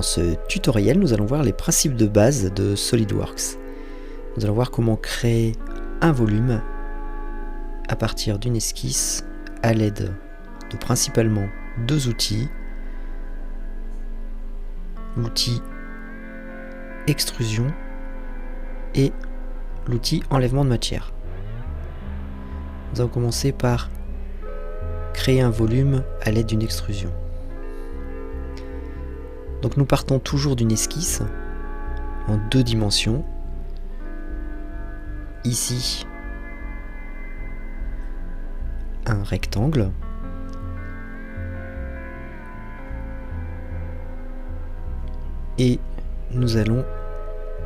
ce tutoriel, nous allons voir les principes de base de SolidWorks. Nous allons voir comment créer un volume à partir d'une esquisse à l'aide de principalement deux outils. L'outil extrusion et l'outil enlèvement de matière. Nous allons commencer par créer un volume à l'aide d'une extrusion. Donc nous partons toujours d'une esquisse en deux dimensions. Ici, un rectangle. Et nous allons,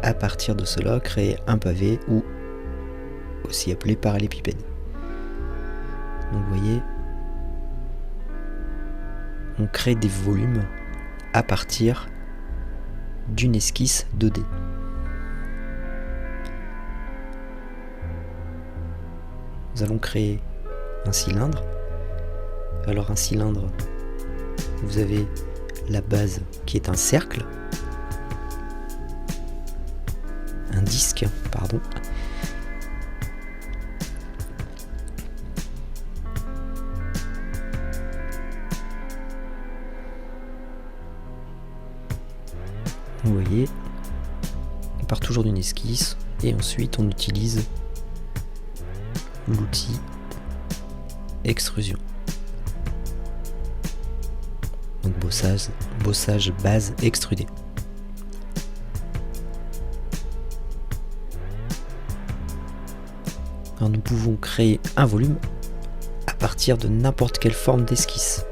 à partir de cela, créer un pavé, ou aussi appelé parallépipède. Donc vous voyez, on crée des volumes à partir d'une esquisse 2D. Nous allons créer un cylindre. Alors un cylindre, vous avez la base qui est un cercle, un disque, pardon. Vous voyez, on part toujours d'une esquisse et ensuite on utilise l'outil extrusion. Donc bossage base extrudée. Alors nous pouvons créer un volume à partir de n'importe quelle forme d'esquisse.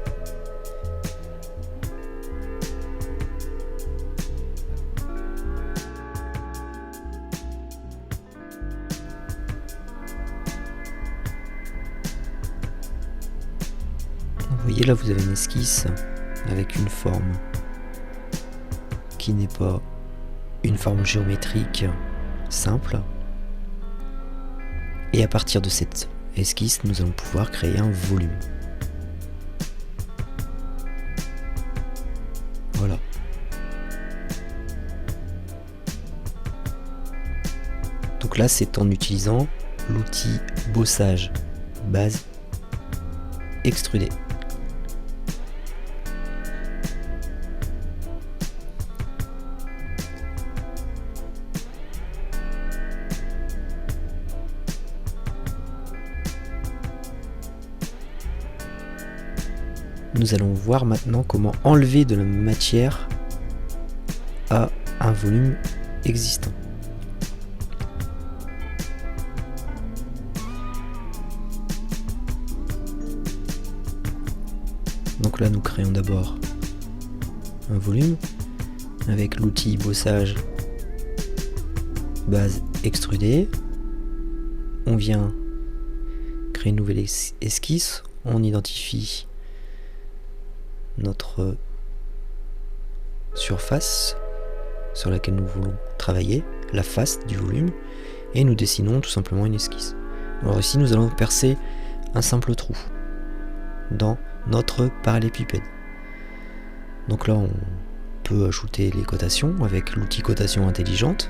Vous voyez là, vous avez une esquisse avec une forme qui n'est pas une forme géométrique simple. Et à partir de cette esquisse, nous allons pouvoir créer un volume. Voilà. Donc là, c'est en utilisant l'outil bossage base extrudé. Nous allons voir maintenant comment enlever de la matière à un volume existant. Donc là, nous créons d'abord un volume avec l'outil bossage base extrudée. On vient créer une nouvelle esquisse, on identifie notre surface sur laquelle nous voulons travailler, la face du volume, et nous dessinons tout simplement une esquisse. Alors ici, nous allons percer un simple trou dans notre parallépipède. Donc là, on peut ajouter les cotations avec l'outil cotation intelligente.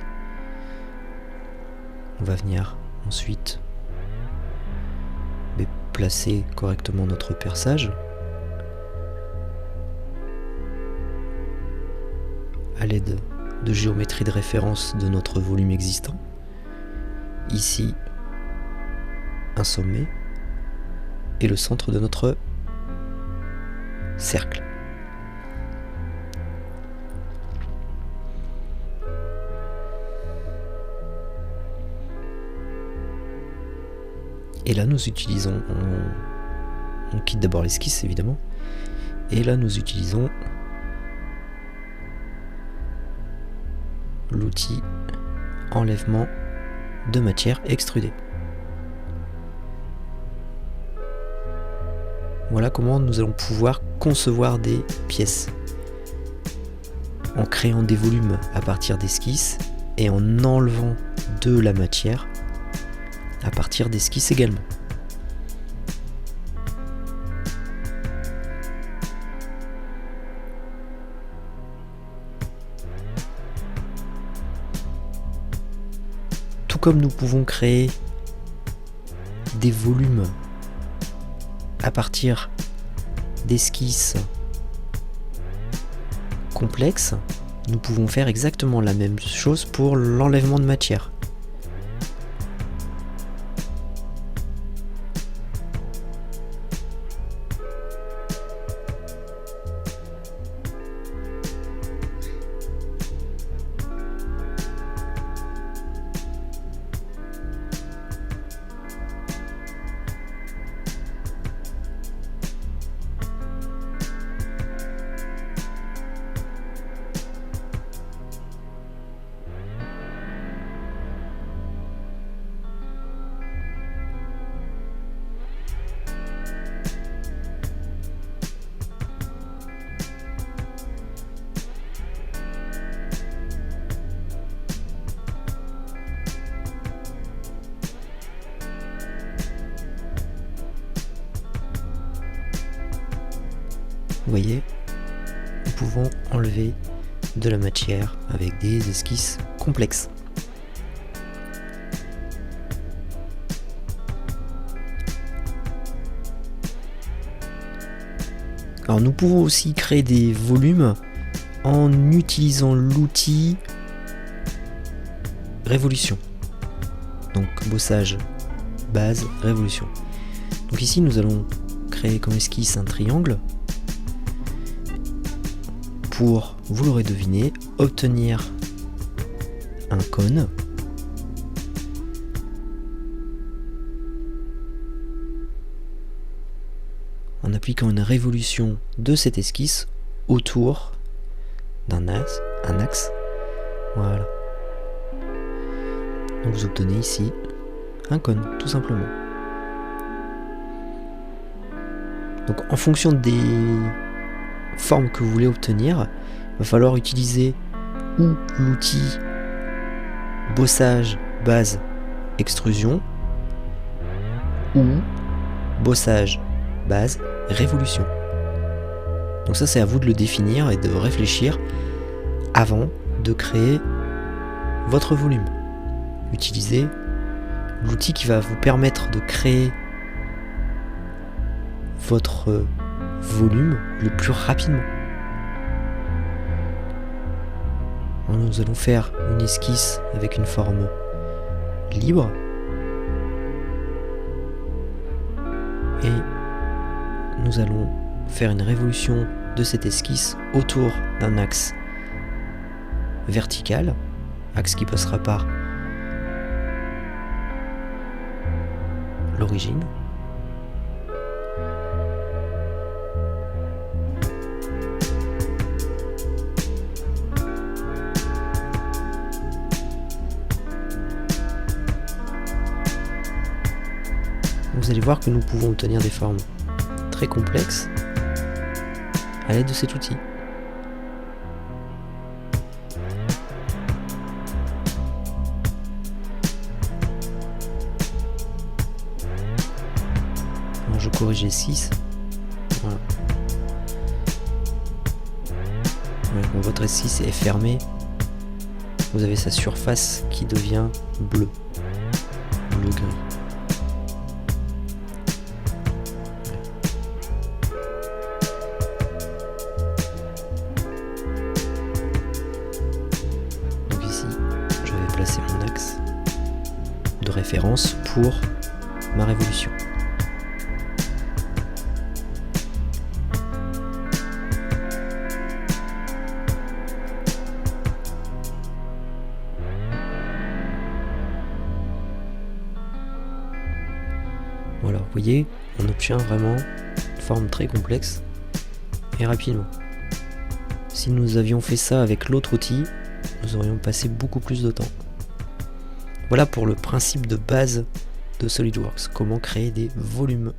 On va venir ensuite placer correctement notre perçage à l'aide de géométrie de référence de notre volume existant. Ici, un sommet et le centre de notre cercle. Et là, nous utilisons, on quitte d'abord l'esquisse évidemment, et là nous utilisons l'outil enlèvement de matière extrudée. Voilà comment nous allons pouvoir concevoir des pièces en créant des volumes à partir d'esquisses et en enlevant de la matière à partir d'esquisses également. comme nous pouvons créer des volumes à partir d'esquisses complexes, nous pouvons faire exactement la même chose pour l'enlèvement de matière. Vous voyez, nous pouvons enlever de la matière avec des esquisses complexes. Alors nous pouvons aussi créer des volumes en utilisant l'outil révolution. Donc bossage, base, révolution. Donc ici nous allons créer comme esquisse un triangle pour, vous l'aurez deviné, obtenir un cône. En appliquant une révolution de cette esquisse autour d'un axe, voilà. Donc vous obtenez ici un cône, tout simplement. Donc en fonction des formes que vous voulez obtenir, il va falloir utiliser ou l'outil bossage, base, extrusion, ou bossage, base, révolution. Donc ça c'est à vous de le définir et de réfléchir avant de créer votre volume. Utilisez l'outil qui va vous permettre de créer votre volume le plus rapidement. Nous allons faire une esquisse avec une forme libre et nous allons faire une révolution de cette esquisse autour d'un axe vertical, axe qui passera par l'origine. Vous allez voir que nous pouvons obtenir des formes très complexes à l'aide de cet outil. Alors je corrige les 6. Voilà. Voilà, quand votre esquisse est fermée, vous avez sa surface qui devient bleue, bleu-gris. Placer mon axe de référence pour ma révolution. Voilà, vous voyez, on obtient vraiment une forme très complexe et rapidement. Si nous avions fait ça avec l'autre outil, nous aurions passé beaucoup plus de temps. Voilà pour le principe de base de SolidWorks, comment créer des volumes.